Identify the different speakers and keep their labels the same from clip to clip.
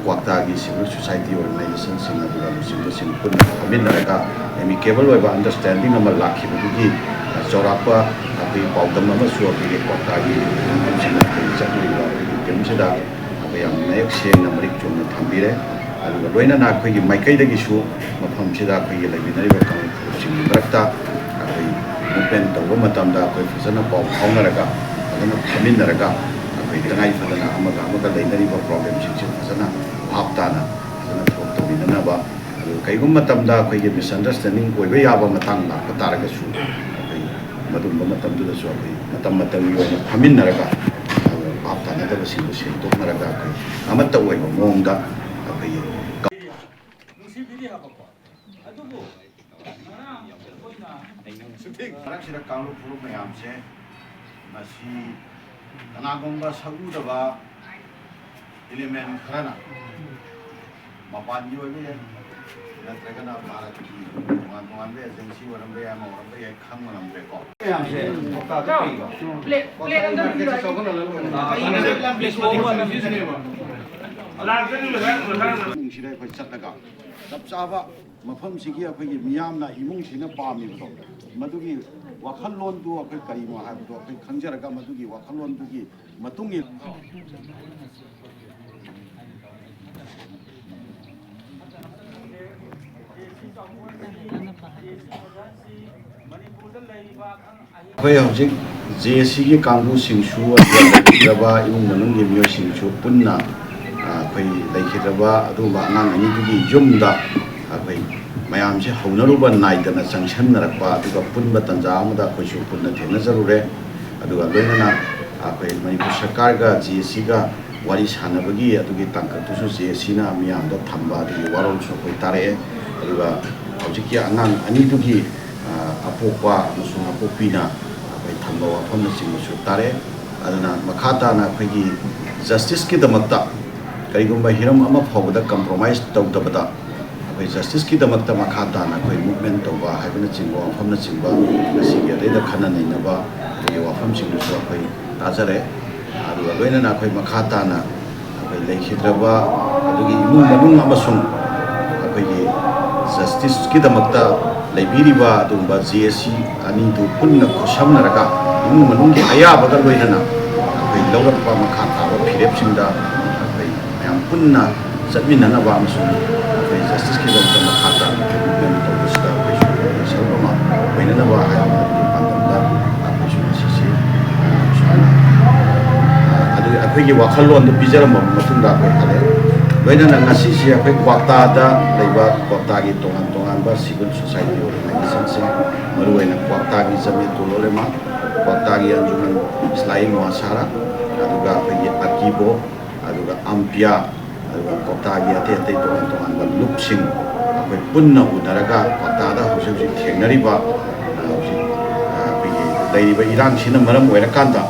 Speaker 1: क्वाक्तागी civil society organisation सिंग पुनः फमिनरगा amicable understanding लाखिबदुगी चौरापा अभी पाउदम अभी क्वाक्तागी चतुरीबा नयक सेंग मरीक चुन थम्बीरे लोनना अखोई माइकईदगिसु मफमसिदा अखोई लेबिनरिबा कांगसिंग मरक्ता अखोई मूवमेंट तौब मतमदा अखोई फजना पाउ फाउनरगा फजना फमिनरगा अखोई तंगाई फदना अमगा अमगा लेनरिबा प्रॉब्लम सिंग फजना भापताना फजना थोक तौबिननाबा कईगुम मतमदा अखोई मिसअंडरस्टैंडिंग ओइबे याबा मतंग लाप तारगसु अखोई मदुम मतमदुदसु अखोई मतम मतंगी ओइना फमिनरगा भापताना सिंग सेंदोकनरगा अखोई अमत्ता ओइबा मोंगदा कांग्रेस फुरुप मैम से कनागुंबा सगुदबा एलिमेंट खरना मपानी नत्रगना भारत की तोान एजेंसी वरम्बे खंगनम्बे को चलगा चप चाब मफम सिगी अखोई मियामना इमुंगसिना पामीबदो मदुगी वखलोंदु अखोई करीमो हाबदो अखोई खंजरगा मदुगी वखलोंदुगी मतुंगी अखोई हौजिक जेसी की कांगू सिंगसु अदबा इमुंग मनुंगी मियो सिंगसु पुन्ना अखोई लेखिदबा अदुबा अनांग अनिदुगी युमदा अखोई मैम से हौनरुबा नाइदना चंगसनरकबा अदुगा पुनबा तंजा अमदा अखोइसु पुन्ना थेनजरुरे अदुगा लोइनना अखोई मणिपुर सरकार का जीएससी का वारी सानबगी अदुगी तांकतुसु जीएससी ना मियामदा थंबा अदुगी वारोलसु अखोई तारे अदुगा हौजिकी अनांग अनिदुगी अपोपा अमसुंग अपोपीना अखोई थंबा वाफमना चिंगसु तारे अदुना मखाताना अखोई जस्टिस की दमकता कईगुंबा हिरम अमा फावदा कंप्रोमाइज तौदबदा अखोई जस्टिस की दमकता मखाताना अखोई मूवमेंट तौबा हाइबना चिंबा वाफमना चिंबा गसिगे अदैदा खना नैनबा अखोई वाफम चिंगसु अखोई ताजरे अदुगा लोइनना अखोई मखाताना अखोई लेखिद्रबा अदुगी इमुंग मनुंग अमसुंग अखोई जस्टिस की दमकता लेबिरिबा अदुंबा जीएससी अनिदु पुन्ना खुसमनरगा इमुंग मनुंगी अयाबगा लोइनना अखोई लौरकपा मखाताबा फिरेपसिंगदा अखोई मैम पुन्ना चटमिननबा अमसुंग अखोई जस्टिस की दमकता मखाता मूवमेंट तौबसिदा अखोई सर्वमा वैननबा हायबा पांदमदा अखोई सिसी अदु अखोई वाखलोन पिजरम मतुंदा अखोई हाले लोइनना ngasi अखोई क्वाक्तादा लेबा क्वाक्तागी तोंगान सिविल सोसाइटी ऑर्गेनाइजेशन से मरुवैना क्वाक्तागी जमीतु लोलेमा क्वाक्तागी अंजुमन इस्लामी मुआसारा अदुगा अखोई अकीबो अदुगा अम्पिया अदुगा क्वाक्तागी अते तोंगान लुपसिंग अखोई पुन्ना उनरगा क्वाक्तादा हौजिक थेंगनरिबा हौजिक अखोई दैरिबा इरांगसिना मरम ओइरकांदा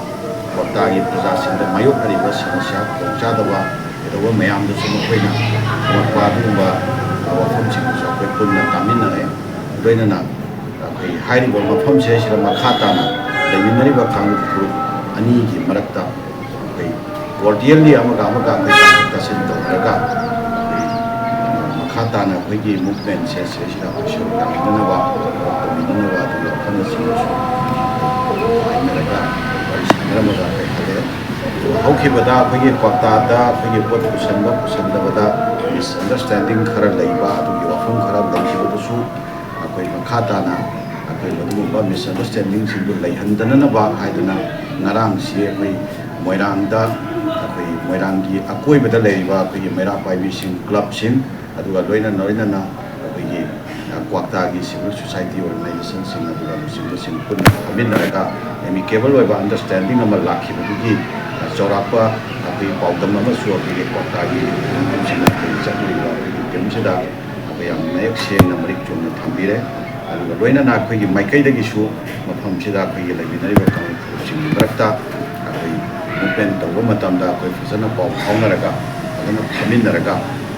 Speaker 1: क्वाक्तागी प्रजासिंदा मायोकरिबा समस्या खौचादबा एदोबा मयामदसु मखोइना मक्वादुबा वाफमसिंगसु अखोई पुन्ना तामिनरे लोइनना अखोई हाइरिबा मफमसे सिरा मखाताना लेमिनरिबा कांगु फुरुप अनीगी मरक्ता अखोई कोर्डियली अमगा अखोई तासिन तौरगा मखाताना अखोईगी मूवमेंट से सिरा अखोइसु तामिननबा तौमिननबा अदुगा वाफमसिंगसु आइनरगा वारिसानरमदा अखोई हाले हौखिबदा अखोईगी क्वाक्तादा अखोईगी पोट पुसनदबदा मिसअंडरस्टैंडिंग खरा लैबा अदुगी वाफम खरा लैखिबदसु अखोई मखाताना अखोई मदुगुंबा मिसअंडरस्टैंडिंग सिंदु लैहंदननबा हाइदना ngarang si अखोई मोइरांगदा अखोई मोइरांगी अकोइबदा लैबा अखोई मेरा पाइबी सिंग क्लब सिंग अदुगा लोइनना अखोईगी क्वाक्तागी सिविल सोसाइटी ऑर्गेनाइजेशन सिंग अदुगा सिंग पुन्ना फमिनरगा एमिकेबल ओइबा अंडरस्टैंडिंग अमा लाखिबदुगी चौरापा अखोई पाउदम अमसु अखोई क्वाक्तागी सिंग चतुरीबा केमसिदा अखोई नयक सेंग मरीक चुन थम्बीरे अदुगा लोइनना अखोई माइकईदगिसु मफमसिदा अखोई लेबिनरिबा कांगसिंग मरक्ता अखोई मूवमेंट तौब मतमदा अखोई फजना पाउ फाउनरगा फजना फमिनरगा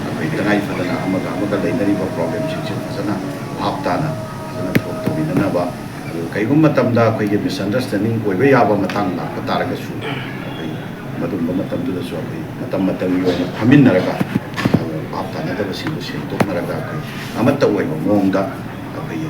Speaker 1: अखोई तंगाई फदना अमगा लेनरिबा प्रॉब्लम सिंग फजना भापताना फजना थोक तौबिननाबा कईगुम मतमदा अखोई मिसअंडरस्टैंडिंग ओइबे याबा मतंग लाप तारगसु अखोई मदुम मतमदुदसु अखोई मतम मतंगी ओइना फमिनरगा ꯂꯩꯅꯗꯕꯁꯤꯡꯗꯨ ꯁꯦꯡꯗꯣꯛꯅꯔꯒ ꯑꯩꯈꯣꯏ ꯑꯃꯠꯇ ꯑꯣꯏꯕ ꯃꯑꯣꯡꯗ ꯑꯩꯈꯣꯏꯒꯤ